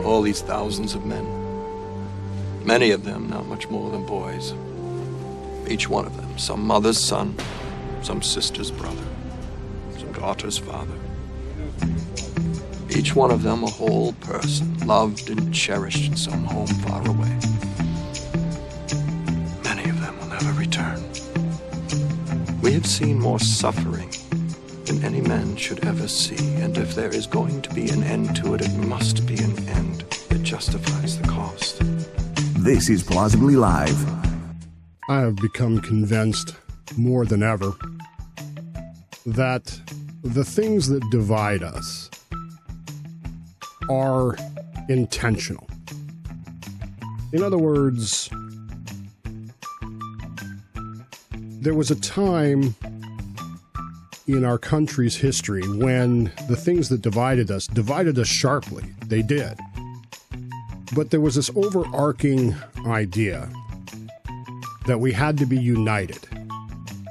All these thousands of men. Many of them not much more than boys. Each one of them, some mother's son, some sister's brother, some daughter's father. Each one of them a whole person, loved and cherished in some home far away. Many of them will never return. We have seen more suffering than any man should ever see, and if there is going to be an end to it, it must be an end that justifies the cost. This is Plausibly Live. I have become convinced more than ever that the things that divide us are intentional. In other words, there was a time in our country's history when the things that divided us sharply. They did. But there was this overarching idea that we had to be united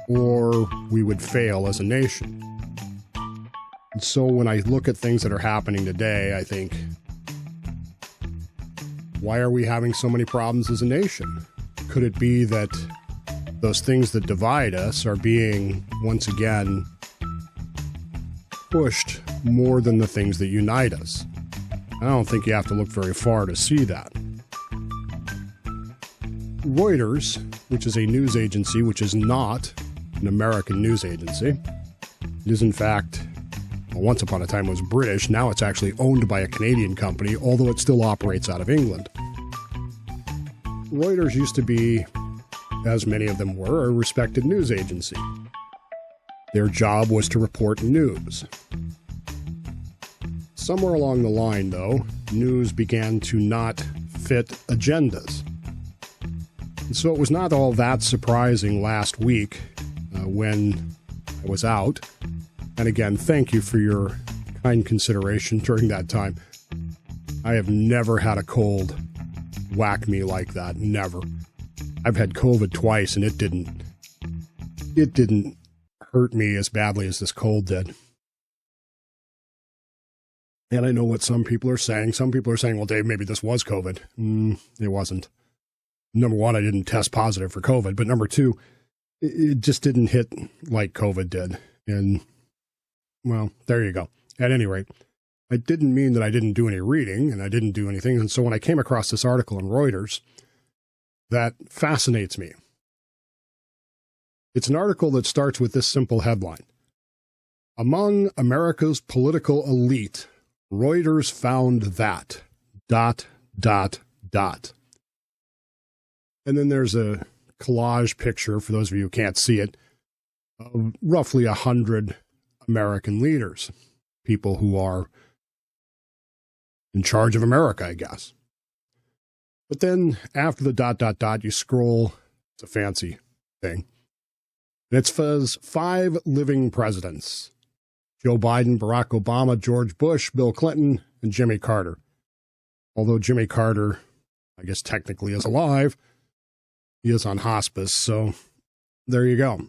or we would fail as a nation. And so when I look at things that are happening today, I think, why are we having so many problems as a nation? Could it be that those things that divide us are being, once again, pushed more than the things that unite us? I don't think you have to look very far to see that. Reuters, which is a news agency, which is not an American news agency, it is in fact, once upon a time was British, now it's actually owned by a Canadian company, although it still operates out of England. Reuters used to be, as many of them were, a respected news agency. Their job was to report news. Somewhere along the line, though, news began to not fit agendas. And so it was not all that surprising last week when I was out. And again, thank you for your kind consideration during that time. I have never had a cold whack me like that. Never. I've had COVID twice and it didn't hurt me as badly as this cold did. And I know what some people are saying. Some people are saying, well, Dave, maybe this was COVID. It wasn't. Number one, I didn't test positive for COVID. But number two, it just didn't hit like COVID did. And, well, there you go. At any rate, I didn't mean that I didn't do any reading and I didn't do anything. And so when I came across this article in Reuters, that fascinates me. It's an article that starts with this simple headline. Among America's political elite, Reuters found that, ... And then there's a collage picture, for those of you who can't see it, of roughly 100 American leaders, people who are in charge of America, I guess. But then after the ... you scroll, it's a fancy thing, and it says 5 living presidents. Joe Biden, Barack Obama, George Bush, Bill Clinton, and Jimmy Carter. Although Jimmy Carter, I guess technically is alive, he is on hospice, so there you go.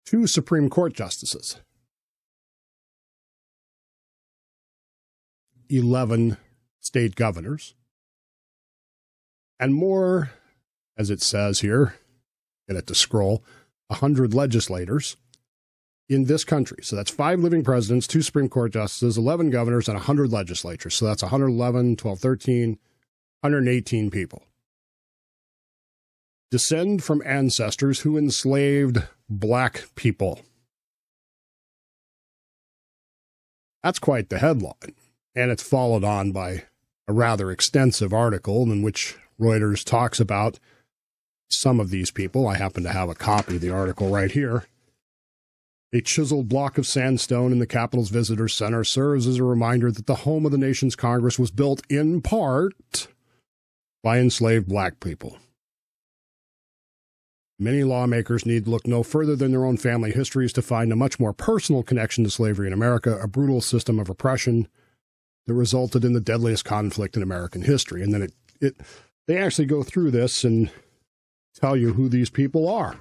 2 Supreme Court justices. 11 state governors. And more, as it says here, get it to scroll, 100 legislators in this country. So that's 5 living presidents, 2 Supreme Court justices, 11 governors, and 100 legislatures. So that's 111, 12, 13, 118 people. Descend from ancestors who enslaved black people. That's quite the headline. And it's followed on by a rather extensive article in which Reuters talks about some of these people. I happen to have a copy of the article right here. A chiseled block of sandstone in the Capitol's Visitor Center serves as a reminder that the home of the nation's Congress was built in part by enslaved black people. Many lawmakers need to look no further than their own family histories to find a much more personal connection to slavery in America, a brutal system of oppression that resulted in the deadliest conflict in American history. And then they actually go through this and tell you who these people are.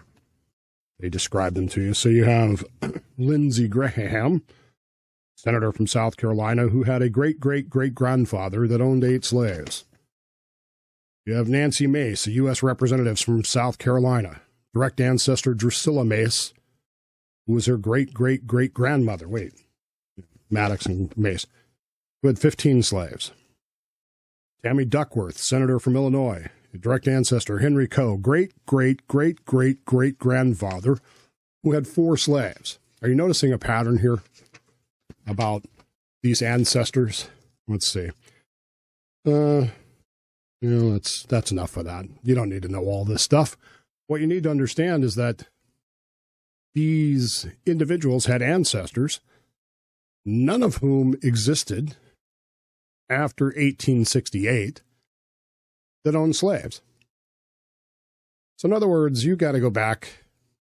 They describe them to you. So you have Lindsey Graham, senator from South Carolina who had a great-great-great-grandfather that owned 8 slaves. You have Nancy Mace, a U.S. representative from South Carolina, direct ancestor Drusilla Mace, who was her great-great-great-grandmother. Maddox and Mace, who had 15 slaves. Tammy Duckworth, senator from Illinois, direct ancestor Henry Coe, great-great-great-great-great-grandfather, who had 4 slaves. Are you noticing a pattern here about these ancestors? Let's see. That's enough of that. You don't need to know all this stuff. What you need to understand is that these individuals had ancestors, none of whom existed after 1868, that owned slaves. So in other words, you got to go back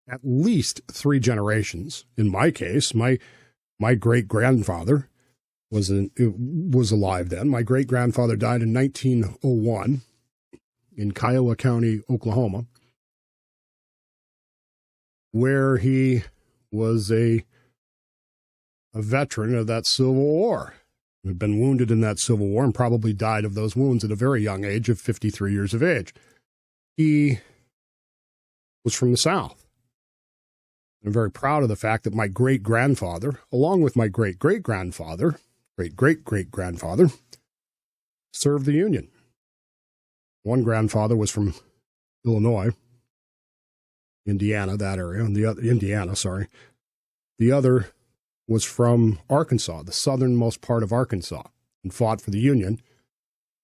at least 3 generations. In my case, my great-grandfather was alive then. My great-grandfather died in 1901 in Kiowa County, Oklahoma, where he was a veteran of that Civil War. Had been wounded in that Civil War and probably died of those wounds at a very young age of 53 years of age. He was from the South. I'm very proud of the fact that my great-grandfather, along with my great-great-grandfather, served the Union. One grandfather was from Illinois, Indiana, that area, and the other was from Arkansas, the southernmost part of Arkansas, and fought for the Union,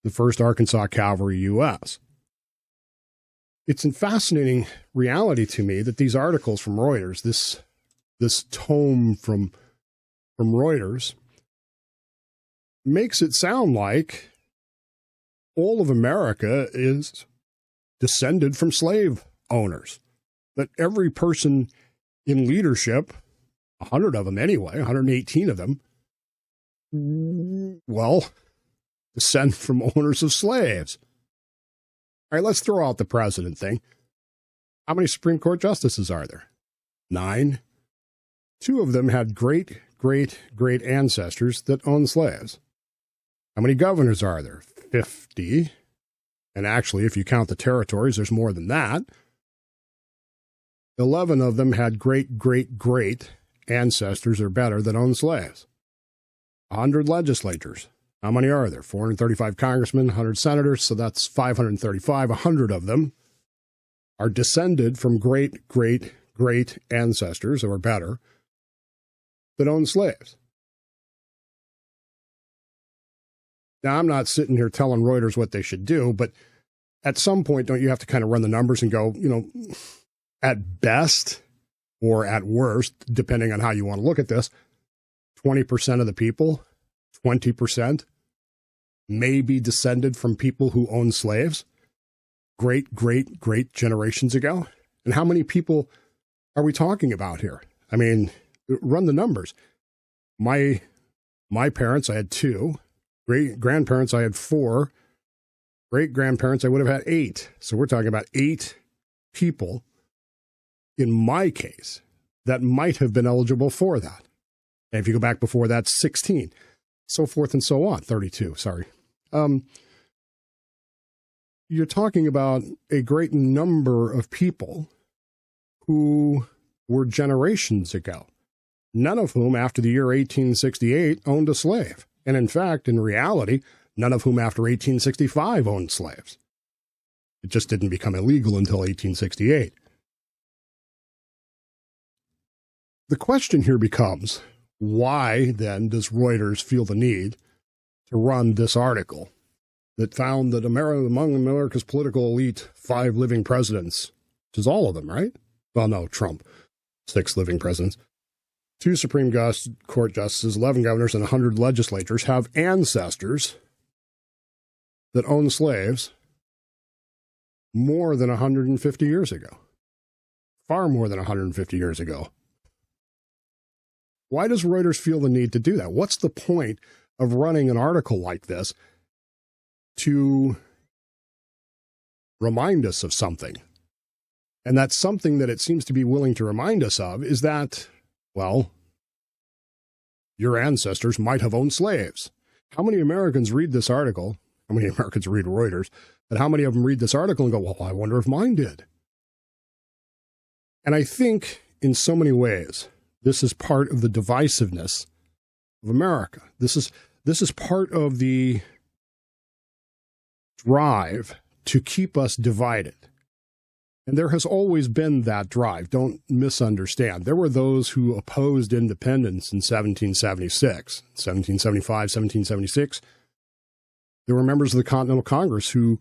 the 1st Arkansas Cavalry U.S. It's a fascinating reality to me that these articles from Reuters, this tome from Reuters, makes it sound like all of America is descended from slave owners, that every person in leadership, 100 of them anyway, 118 of them, descend from owners of slaves. All right, let's throw out the president thing. How many Supreme Court justices are there? 9. 2 of them had great ancestors that owned slaves. How many governors are there? 50. And actually, if you count the territories, there's more than that. 11 of them had great ancestors or better that owned slaves. 100 legislatures. How many are there? 435 congressmen, 100 senators, so that's 535. 100 of them are descended from great ancestors or better that owned slaves. Now, I'm not sitting here telling Reuters what they should do, but at some point, don't you have to kind of run the numbers and go, at best, or at worst, depending on how you want to look at this, 20% of the people, 20%, may be descended from people who owned slaves great generations ago? And how many people are we talking about here? I mean, run the numbers. My parents, I had 2. Great-grandparents, I had 4. Great-grandparents, I would have had 8. So we're talking about 8 people, in my case, that might have been eligible for that. And if you go back before that, 16. So forth and so on. 32, sorry. You're talking about a great number of people who were generations ago, none of whom after the year 1868 owned a slave. And in fact, in reality, none of whom after 1865 owned slaves. It just didn't become illegal until 1868. The question here becomes, why then does Reuters feel the need to run this article that found that among America's political elite, 5 living presidents, which is all of them, right? Well, no, Trump, 6 living presidents, 2 Supreme Court justices, 11 governors, and 100 legislatures have ancestors that owned slaves more than 150 years ago. Far more than 150 years ago. Why does Reuters feel the need to do that? What's the point of running an article like this to remind us of something? And that's something that it seems to be willing to remind us of is that, well, your ancestors might have owned slaves. How many Americans read this article? How many Americans read Reuters? But how many of them read this article and go, well, I wonder if mine did? And I think in so many ways, this is part of the divisiveness of America. This is part of the drive to keep us divided. And there has always been that drive. Don't misunderstand. There were those who opposed independence in 1776, 1775, 1776. There were members of the Continental Congress who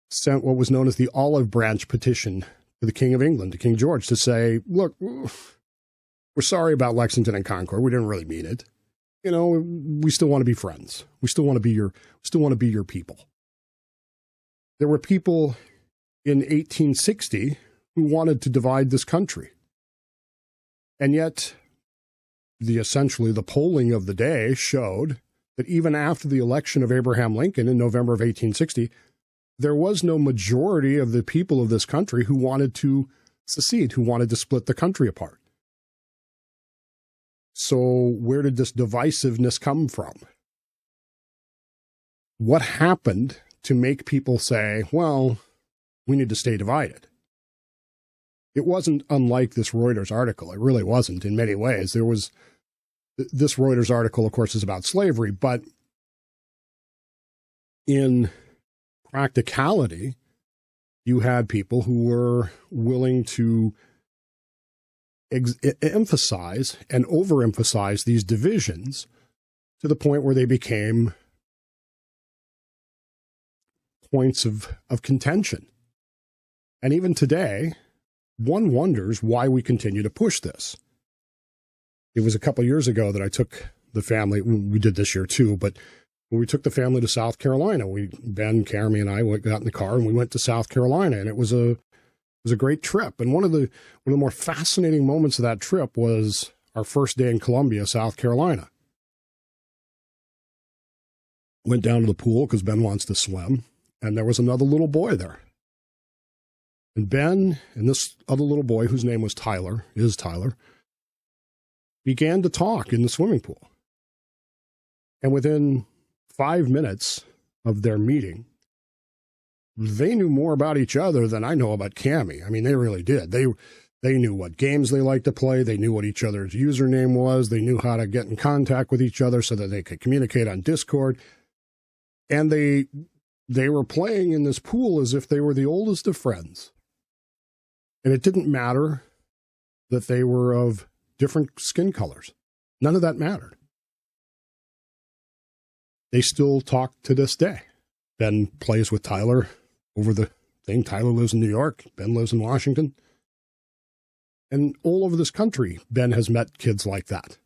sent what was known as the Olive Branch Petition to the King of England, to King George, to say, look, we're sorry about Lexington and Concord. We didn't really mean it. You know, we still want to be friends. We still want to be your people. There were people in 1860 who wanted to divide this country. And yet, essentially the polling of the day showed that even after the election of Abraham Lincoln in November of 1860, there was no majority of the people of this country who wanted to secede, who wanted to split the country apart. So where did this divisiveness come from? What happened to make people say, well, we need to stay divided? It wasn't unlike this Reuters article. It really wasn't in many ways. This Reuters article, of course, is about slavery, but in practicality, you had people who were willing to emphasize and overemphasize these divisions to the point where they became points of contention. And even today, one wonders why we continue to push this. It was a couple of years ago that I took the family, we did this year too, but when we took the family to South Carolina, Ben, Carmi, and I got in the car and we went to South Carolina, and it was a great trip. And one of the more fascinating moments of that trip was our first day in Columbia, South Carolina. Went down to the pool because Ben wants to swim, and there was another little boy there. And Ben and this other little boy, whose name was Tyler, began to talk in the swimming pool. And within 5 minutes of their meeting, they knew more about each other than I know about Cammie. I mean, they really did. They knew what games they liked to play. They knew what each other's username was. They knew how to get in contact with each other so that they could communicate on Discord. And they were playing in this pool as if they were the oldest of friends. And it didn't matter that they were of different skin colors. None of that mattered. They still talk to this day. Ben plays with Tyler over the thing. Tyler lives in New York. Ben lives in Washington. And all over this country, Ben has met kids like that.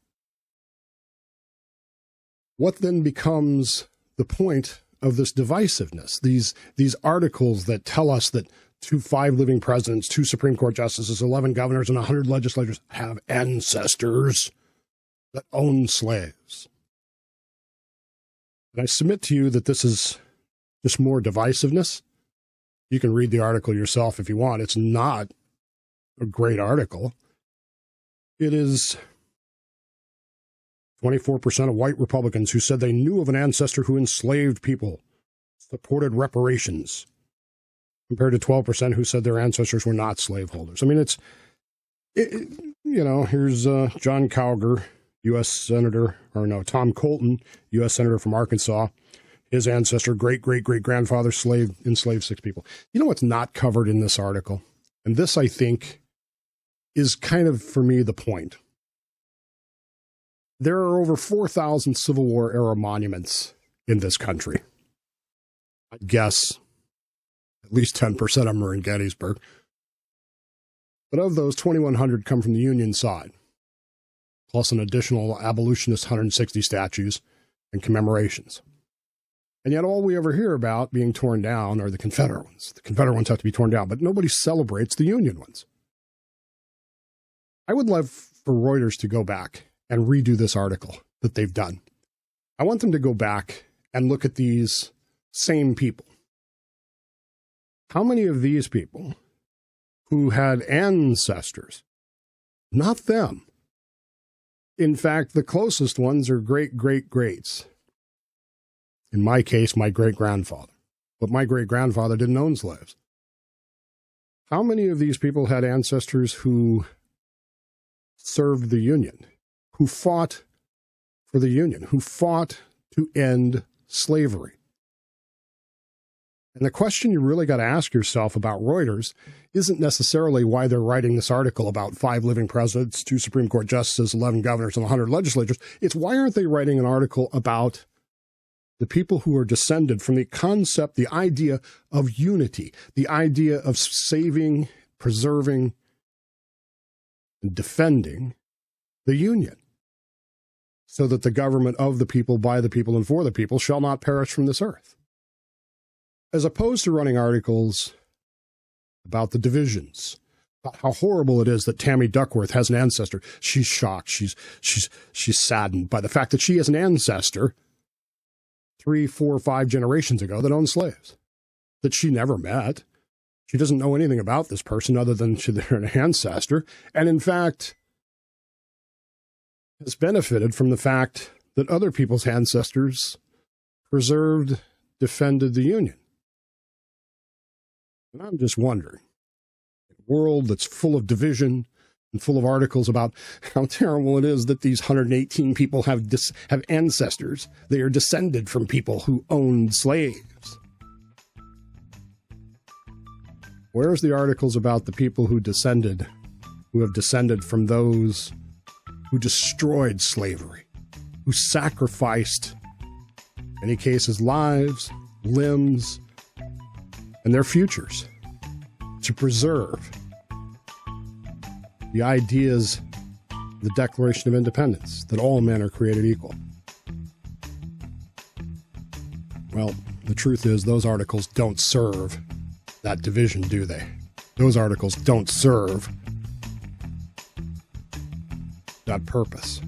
What then becomes the point of this divisiveness? These articles that tell us that 5 living presidents, 2 Supreme Court justices, 11 governors, and 100 legislators have ancestors that own slaves. And I submit to you that this is just more divisiveness. You can read the article yourself if you want. It's not a great article. It is 24% of white Republicans who said they knew of an ancestor who enslaved people, supported reparations, compared to 12% who said their ancestors were not slaveholders. I mean, here's John Cowger, U.S. Senator, Tom Colton, U.S. Senator from Arkansas. His ancestor, great-great-great-grandfather, enslaved 6 people. You know what's not covered in this article? And this, I think, is kind of, for me, the point. There are over 4,000 Civil War-era monuments in this country. I guess at least 10% of them are in Gettysburg. But of those, 2,100 come from the Union side, plus an additional abolitionist 160 statues and commemorations. And yet all we ever hear about being torn down are the Confederate ones. The Confederate ones have to be torn down, but nobody celebrates the Union ones. I would love for Reuters to go back and redo this article that they've done. I want them to go back and look at these same people. How many of these people who had ancestors, not them, In fact, the closest ones are great-great-greats. In my case, my great-grandfather. But my great-grandfather didn't own slaves. How many of these people had ancestors who served the Union, who fought for the Union, who fought to end slavery? And the question you really got to ask yourself about Reuters isn't necessarily why they're writing this article about 5 living presidents, 2 Supreme Court justices, 11 governors, and 100 legislatures. It's why aren't they writing an article about the people who are descended from the concept, the idea of unity, the idea of saving, preserving, and defending the Union, so that the government of the people, by the people, and for the people shall not perish from this earth. As opposed to running articles about the divisions, about how horrible it is that Tammy Duckworth has an ancestor. She's shocked. She's saddened by the fact that she has an ancestor 3, 4, 5 generations ago that owned slaves, that she never met. She doesn't know anything about this person other than they're an ancestor, and in fact has benefited from the fact that other people's ancestors preserved, defended the Union. And I'm just wondering, a world that's full of division and full of articles about how terrible it is that these 118 people have ancestors. They are descended from people who owned slaves. Where's the articles about the people who have descended from those who destroyed slavery, who sacrificed, in many cases, lives, limbs, and their futures to preserve the ideas of the Declaration of Independence, that all men are created equal? Well, the truth is those articles don't serve that division, do they? Those articles don't serve that purpose.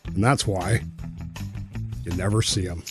And that's why you never see them.